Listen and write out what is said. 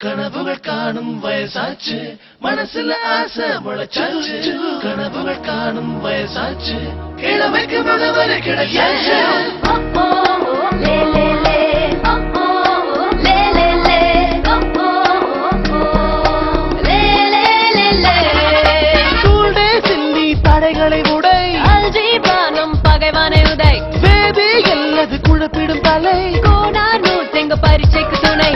கனவுகள் காணும் வயசாச்சு மனசுல ஆசை முளைச்சாச்சு கனவுகள் காணும் வயசாச்சு கிழமைக்கு முகவரை கிடைச்சாச்சு தடைகளை உடை அல்ஜீபானம் பகைவானை உதை வேதி அல்லது குழப்பிடும் தலை கோணார் நூற்றெங்க பரீட்சைக்கு துணை